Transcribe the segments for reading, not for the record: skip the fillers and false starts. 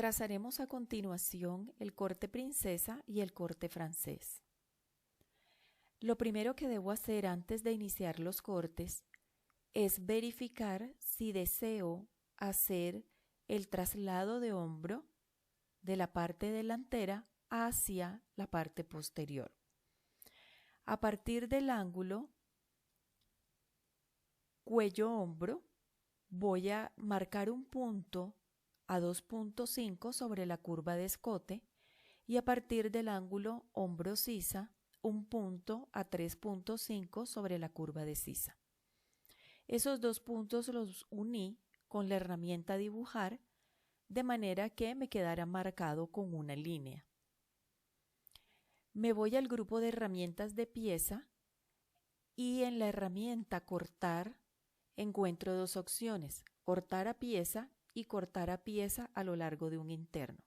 Trazaremos a continuación el corte princesa y el corte francés. Lo primero que debo hacer antes de iniciar los cortes es verificar si deseo hacer el traslado de hombro de la parte delantera hacia la parte posterior. A partir del ángulo cuello-hombro voy a marcar un punto a 2.5 sobre la curva de escote y a partir del ángulo hombro-sisa un punto a 3.5 sobre la curva de sisa. Esos dos puntos los uní con la herramienta dibujar de manera que me quedara marcado con una línea. Me voy al grupo de herramientas de pieza y en la herramienta cortar encuentro dos opciones, cortar a pieza y cortar a pieza a lo largo de un interno.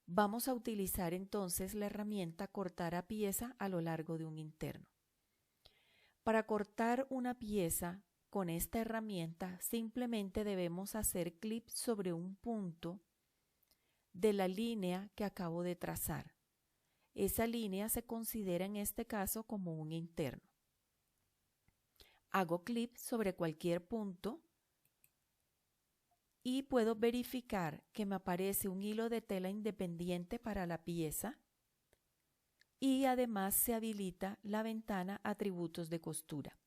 Vamos a utilizar entonces la herramienta cortar a pieza a lo largo de un interno. Para cortar una pieza con esta herramienta simplemente debemos hacer clic sobre un punto de la línea que acabo de trazar. Esa línea se considera en este caso como un interno. Hago clic sobre cualquier punto y puedo verificar que me aparece un hilo de tela independiente para la pieza y además se habilita la ventana Atributos de costura.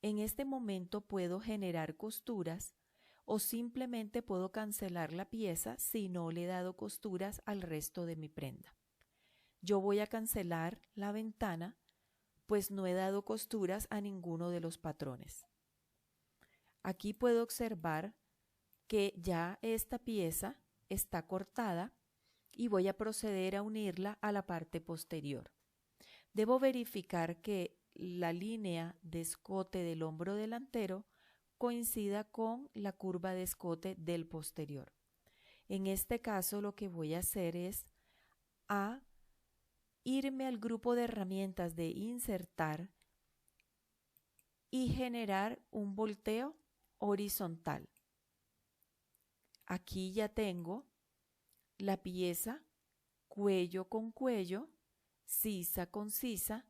En este momento puedo generar costuras o simplemente puedo cancelar la pieza si no le he dado costuras al resto de mi prenda. Yo voy a cancelar la ventana pues no he dado costuras a ninguno de los patrones. Aquí puedo observar que ya esta pieza está cortada y voy a proceder a unirla a la parte posterior. Debo verificar que la línea de escote del hombro delantero coincida con la curva de escote del posterior. En este caso lo que voy a hacer es irme al grupo de herramientas de insertar y generar un volteo horizontal. Aquí ya tengo la pieza cuello con cuello, sisa con sisa,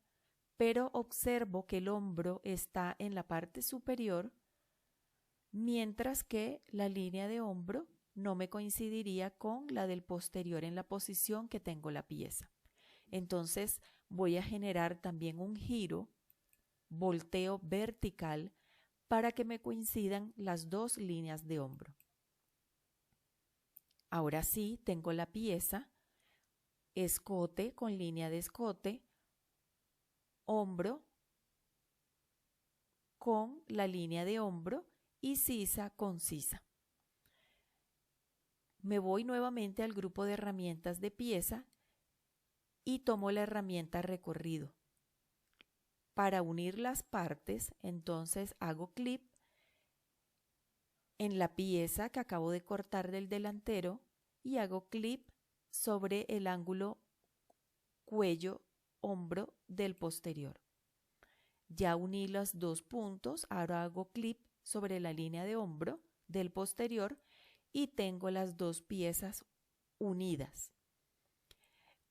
pero observo que el hombro está en la parte superior, mientras que la línea de hombro no me coincidiría con la del posterior en la posición que tengo la pieza. Entonces voy a generar también un giro, volteo vertical, para que me coincidan las dos líneas de hombro. Ahora sí, tengo la pieza, escote con línea de escote, hombro con la línea de hombro y sisa con sisa. Me voy nuevamente al grupo de herramientas de pieza y tomo la herramienta recorrido. Para unir las partes, entonces hago clic en la pieza que acabo de cortar del delantero y hago clic sobre el ángulo cuello-hombro del posterior. Ya uní los dos puntos, ahora hago clic sobre la línea de hombro del posterior y tengo las dos piezas unidas.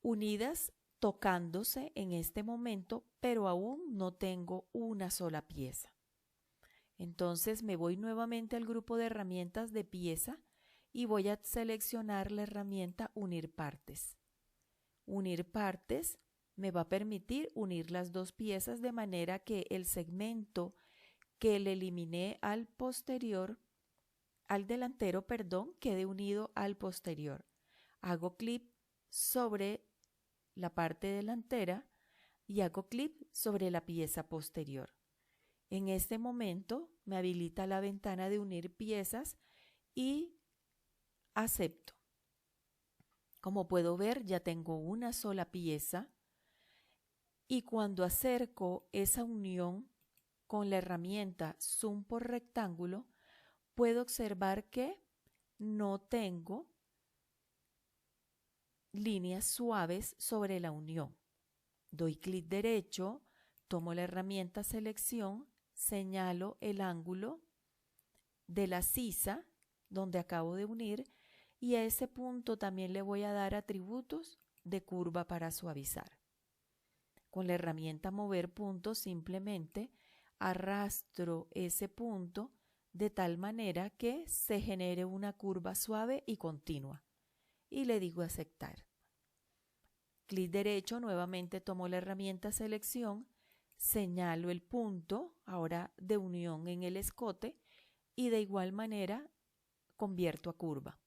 Unidas tocándose en este momento, pero aún no tengo una sola pieza. Entonces me voy nuevamente al grupo de herramientas de pieza y voy a seleccionar la herramienta Unir partes. Unir partes me va a permitir unir las dos piezas de manera que el segmento que le eliminé al delantero, quede unido al posterior. Hago clic sobre la parte delantera y hago clic sobre la pieza posterior. En este momento me habilita la ventana de unir piezas y acepto. Como puedo ver, ya tengo una sola pieza y cuando acerco esa unión con la herramienta Zoom por rectángulo, puedo observar que no tengo líneas suaves sobre la unión. Doy clic derecho, tomo la herramienta Selección, señalo el ángulo de la sisa donde acabo de unir y a ese punto también le voy a dar atributos de curva para suavizar. Con la herramienta mover punto simplemente arrastro ese punto de tal manera que se genere una curva suave y continua. Y le digo aceptar. Clic derecho, nuevamente tomo la herramienta selección, señalo el punto, ahora de unión en el escote, y de igual manera convierto a curva.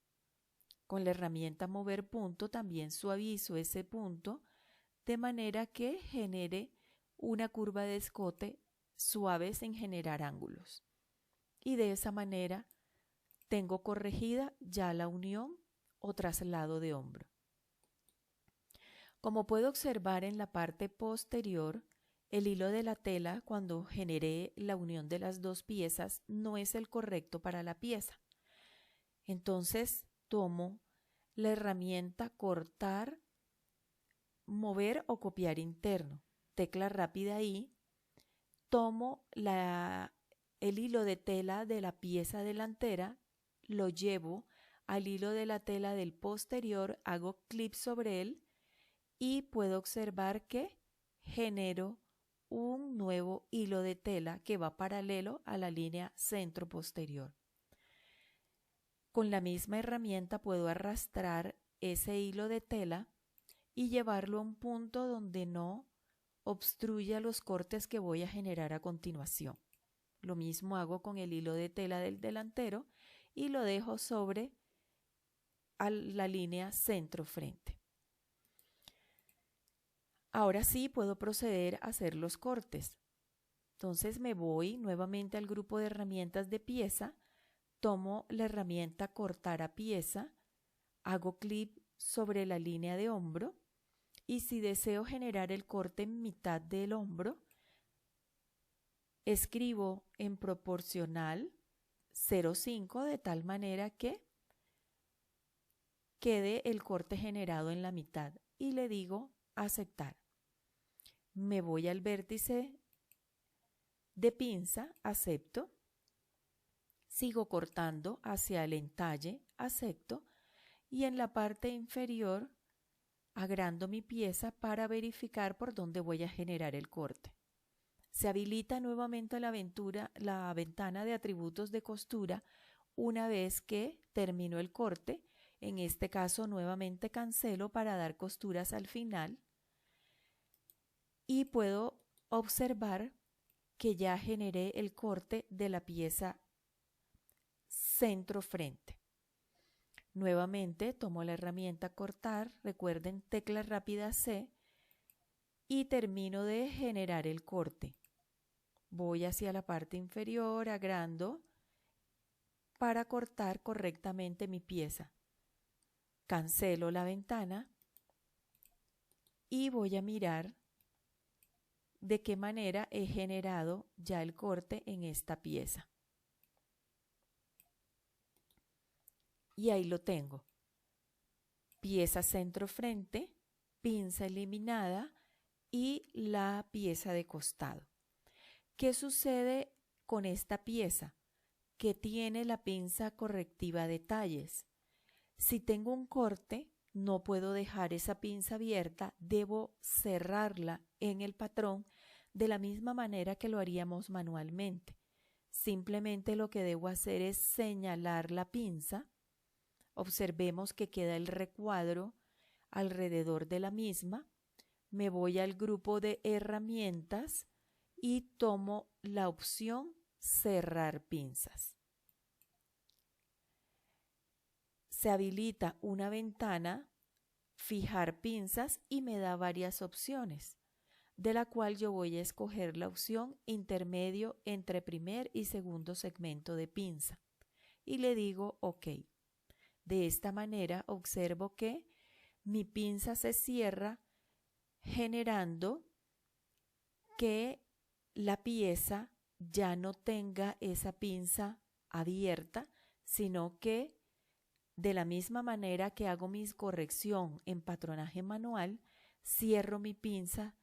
Con la herramienta mover punto también suavizo ese punto de manera que genere una curva de escote suave sin generar ángulos. Y de esa manera tengo corregida ya la unión o traslado de hombro. Como puedo observar en la parte posterior, el hilo de la tela cuando generé la unión de las dos piezas no es el correcto para la pieza. Entonces tomo la herramienta cortar, mover o copiar interno. Tecla rápida ahí. Tomo el hilo de tela de la pieza delantera, lo llevo al hilo de la tela del posterior, hago clic sobre él y puedo observar que genero un nuevo hilo de tela que va paralelo a la línea centro posterior. Con la misma herramienta puedo arrastrar ese hilo de tela y llevarlo a un punto donde no obstruya los cortes que voy a generar a continuación. Lo mismo hago con el hilo de tela del delantero y lo dejo sobre la línea centro-frente. Ahora sí puedo proceder a hacer los cortes. Entonces me voy nuevamente al grupo de herramientas de pieza, tomo la herramienta cortar a pieza, hago clic sobre la línea de hombro y si deseo generar el corte en mitad del hombro, escribo en proporcional 0,5 de tal manera que quede el corte generado en la mitad y le digo aceptar. Me voy al vértice de pinza, acepto. Sigo cortando hacia el entalle, acepto. Y en la parte inferior agrando mi pieza para verificar por dónde voy a generar el corte. Se habilita nuevamente la ventana de atributos de costura una vez que termino el corte. En este caso nuevamente cancelo para dar costuras al final y puedo observar que ya generé el corte de la pieza centro-frente. Nuevamente tomo la herramienta cortar, recuerden tecla rápida C y termino de generar el corte. Voy hacia la parte inferior, agrando para cortar correctamente mi pieza. Cancelo la ventana y voy a mirar de qué manera he generado ya el corte en esta pieza. Y ahí lo tengo. Pieza centro-frente, pinza eliminada y la pieza de costado. ¿Qué sucede con esta pieza? Que tiene la pinza correctiva de talles. Si tengo un corte, no puedo dejar esa pinza abierta, debo cerrarla en el patrón de la misma manera que lo haríamos manualmente. Simplemente lo que debo hacer es señalar la pinza. Observemos que queda el recuadro alrededor de la misma. Me voy al grupo de herramientas y tomo la opción cerrar pinzas. Se habilita una ventana, fijar pinzas y me da varias opciones, de la cual yo voy a escoger la opción intermedio entre primer y segundo segmento de pinza y le digo OK. De esta manera observo que mi pinza se cierra generando que la pieza ya no tenga esa pinza abierta, sino que de la misma manera que hago mi corrección en patronaje manual, cierro mi pinza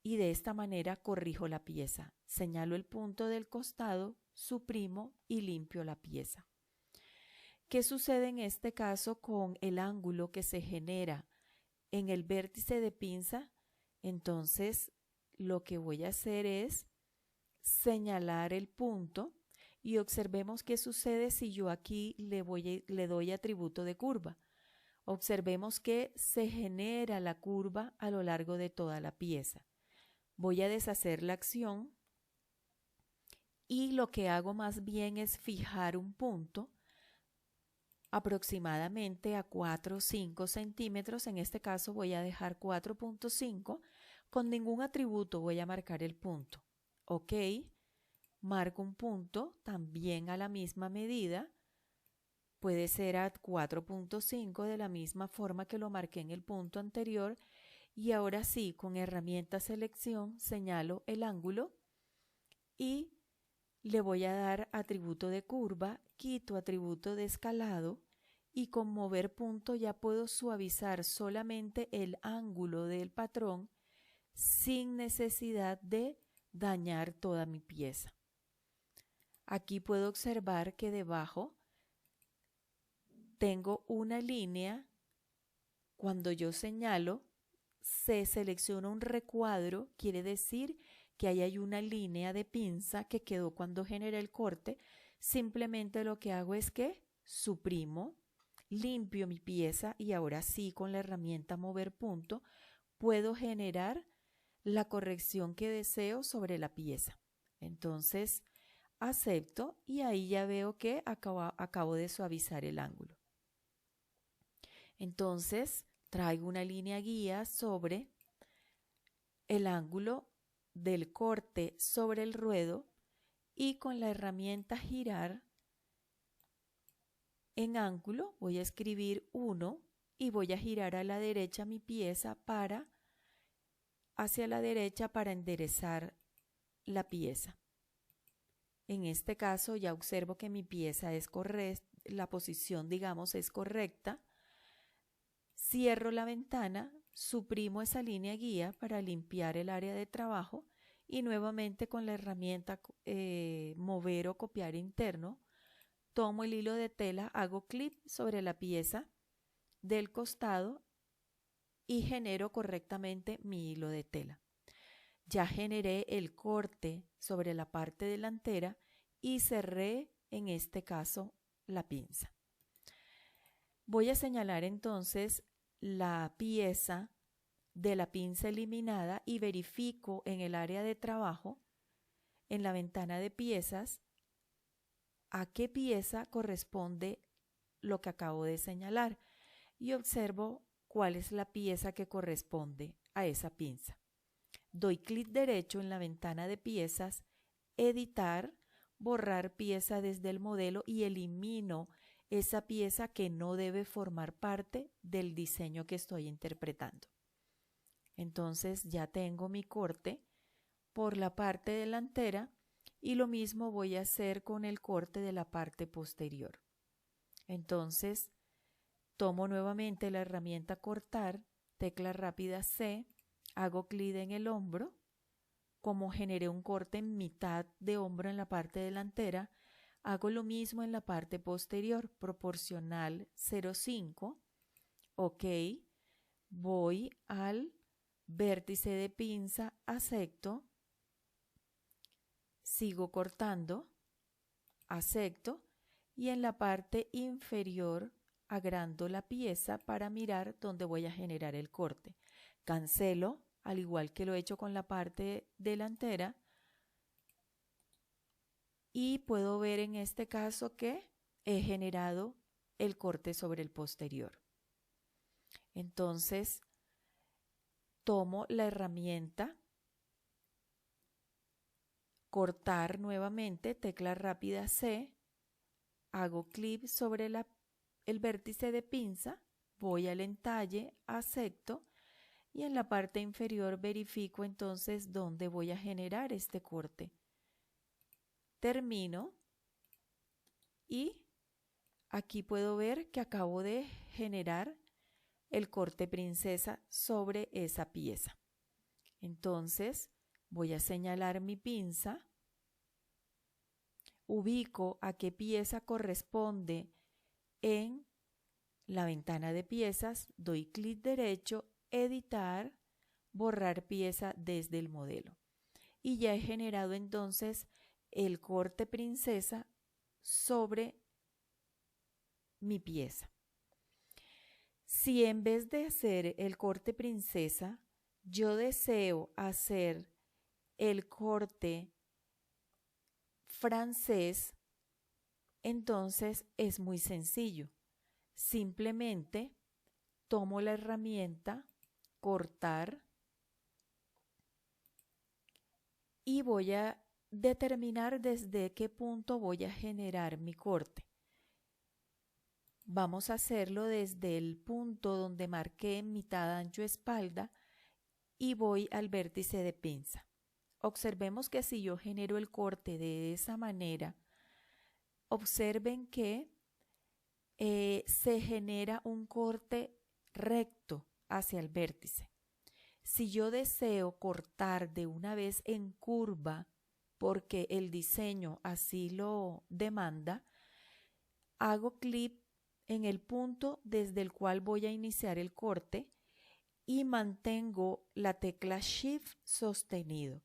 y de esta manera corrijo la pieza. Señalo el punto del costado, suprimo y limpio la pieza. ¿Qué sucede en este caso con el ángulo que se genera en el vértice de pinza? Entonces, lo que voy a hacer es señalar el punto y observemos qué sucede si yo aquí le doy atributo de curva. Observemos que se genera la curva a lo largo de toda la pieza. Voy a deshacer la acción y lo que hago más bien es fijar un punto aproximadamente a 4 o 5 centímetros. En este caso voy a dejar 4.5. Con ningún atributo voy a marcar el punto. Ok, marco un punto también a la misma medida. Puede ser a 4.5 de la misma forma que lo marqué en el punto anterior. Y ahora sí, con herramienta selección, señalo el ángulo y le voy a dar atributo de curva, quito atributo de escalado y con mover punto ya puedo suavizar solamente el ángulo del patrón sin necesidad de dañar toda mi pieza. Aquí puedo observar que debajo tengo una línea. Cuando yo señalo, se selecciona un recuadro, quiere decir que ahí hay una línea de pinza que quedó cuando generé el corte. Simplemente lo que hago es que suprimo, limpio mi pieza y ahora sí con la herramienta mover punto puedo generar la corrección que deseo sobre la pieza. Entonces acepto y ahí ya veo que acabo de suavizar el ángulo. Entonces traigo una línea guía sobre el ángulo del corte sobre el ruedo y con la herramienta girar en ángulo voy a escribir 1 y voy a girar a la derecha mi pieza hacia la derecha para enderezar la pieza. En este caso ya observo que mi pieza es correcta, la posición digamos es correcta. Cierro la ventana, suprimo esa línea guía para limpiar el área de trabajo y nuevamente con la herramienta mover o copiar interno, tomo el hilo de tela, hago clic sobre la pieza del costado y genero correctamente mi hilo de tela. Ya generé el corte sobre la parte delantera y cerré en este caso la pinza. Voy a señalar entonces la pieza de la pinza eliminada y verifico en el área de trabajo, en la ventana de piezas, a qué pieza corresponde lo que acabo de señalar y observo cuál es la pieza que corresponde a esa pinza. Doy clic derecho en la ventana de piezas, editar, borrar pieza desde el modelo y elimino esa pieza que no debe formar parte del diseño que estoy interpretando. Entonces ya tengo mi corte por la parte delantera y lo mismo voy a hacer con el corte de la parte posterior. Entonces tomo nuevamente la herramienta cortar, tecla rápida C, hago clic en el hombro. Como generé un corte en mitad de hombro en la parte delantera, hago lo mismo en la parte posterior, proporcional 0,5. Ok, voy al vértice de pinza, acepto, sigo cortando, acepto y en la parte inferior agrando la pieza para mirar dónde voy a generar el corte. Cancelo, al igual que lo he hecho con la parte delantera, y puedo ver en este caso que he generado el corte sobre el posterior. Entonces tomo la herramienta cortar nuevamente, tecla rápida C, hago clic sobre el vértice de pinza, voy al entalle, acepto y en la parte inferior verifico entonces dónde voy a generar este corte. Termino y aquí puedo ver que acabo de generar el corte princesa sobre esa pieza. Entonces voy a señalar mi pinza, ubico a qué pieza corresponde en la ventana de piezas, doy clic derecho, editar, borrar pieza desde el modelo. Y ya he generado entonces el corte princesa sobre mi pieza. Si en vez de hacer el corte princesa, yo deseo hacer el corte francés, entonces es muy sencillo. Simplemente tomo la herramienta cortar y voy a determinar desde qué punto voy a generar mi corte. Vamos a hacerlo desde el punto donde marqué mitad ancho espalda y voy al vértice de pinza. Observemos que si yo genero el corte de esa manera, observen que se genera un corte recto hacia el vértice. Si yo deseo cortar de una vez en curva, porque el diseño así lo demanda, hago clic en el punto desde el cual voy a iniciar el corte y mantengo la tecla Shift sostenido.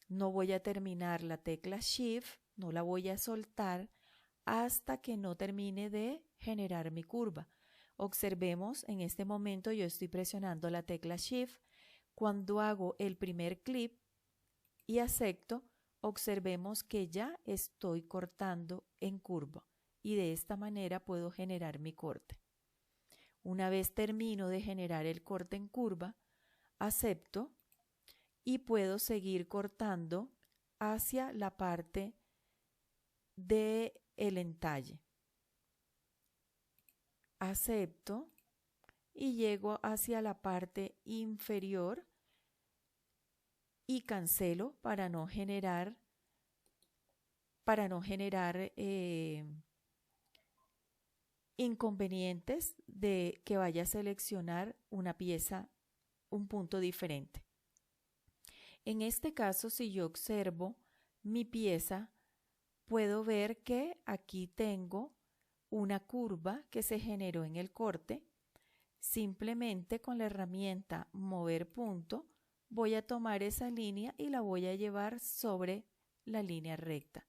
No voy a terminar la tecla Shift, no la voy a soltar hasta que no termine de generar mi curva. Observemos, en este momento yo estoy presionando la tecla Shift. Cuando hago el primer clic y acepto, observemos que ya estoy cortando en curva y de esta manera puedo generar mi corte. Una vez termino de generar el corte en curva, acepto y puedo seguir cortando hacia la parte del entalle. Acepto y llego hacia la parte inferior y cancelo para no generar inconvenientes de que vaya a seleccionar una pieza, un punto diferente. En este caso, si yo observo mi pieza, puedo ver que aquí tengo una curva que se generó en el corte. Simplemente con la herramienta mover punto voy a tomar esa línea y la voy a llevar sobre la línea recta.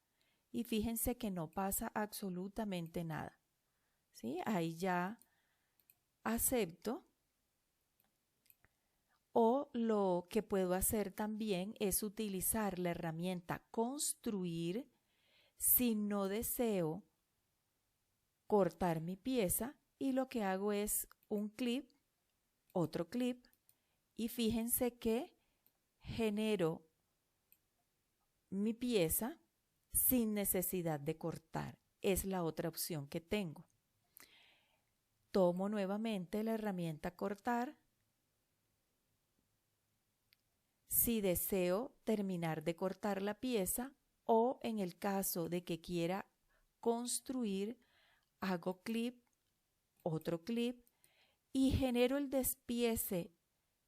Y fíjense que no pasa absolutamente nada. ¿Sí? Ahí ya acepto. O lo que puedo hacer también es utilizar la herramienta construir si no deseo cortar mi pieza y lo que hago es un clip, otro clip y fíjense que genero mi pieza sin necesidad de cortar. Es la otra opción que tengo. Tomo nuevamente la herramienta cortar. Si deseo terminar de cortar la pieza o en el caso de que quiera construir, hago clip, otro clip y genero el despiece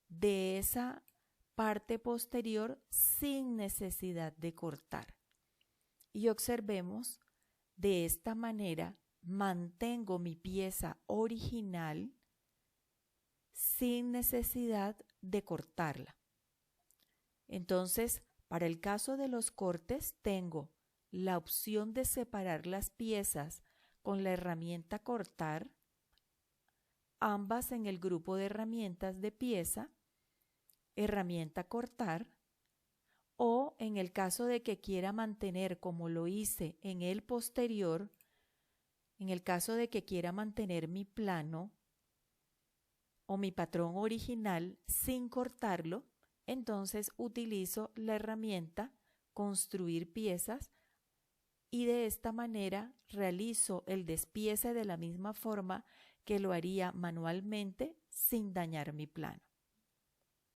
de esa parte posterior sin necesidad de cortar. Y observemos, de esta manera mantengo mi pieza original sin necesidad de cortarla. Entonces, para el caso de los cortes, tengo la opción de separar las piezas con la herramienta cortar, ambas en el grupo de herramientas de pieza, herramienta cortar, o en el caso de que quiera mantener como lo hice en el posterior, en el caso de que quiera mantener mi plano o mi patrón original sin cortarlo, entonces utilizo la herramienta construir piezas y de esta manera realizo el despiece de la misma forma que lo haría manualmente sin dañar mi plano.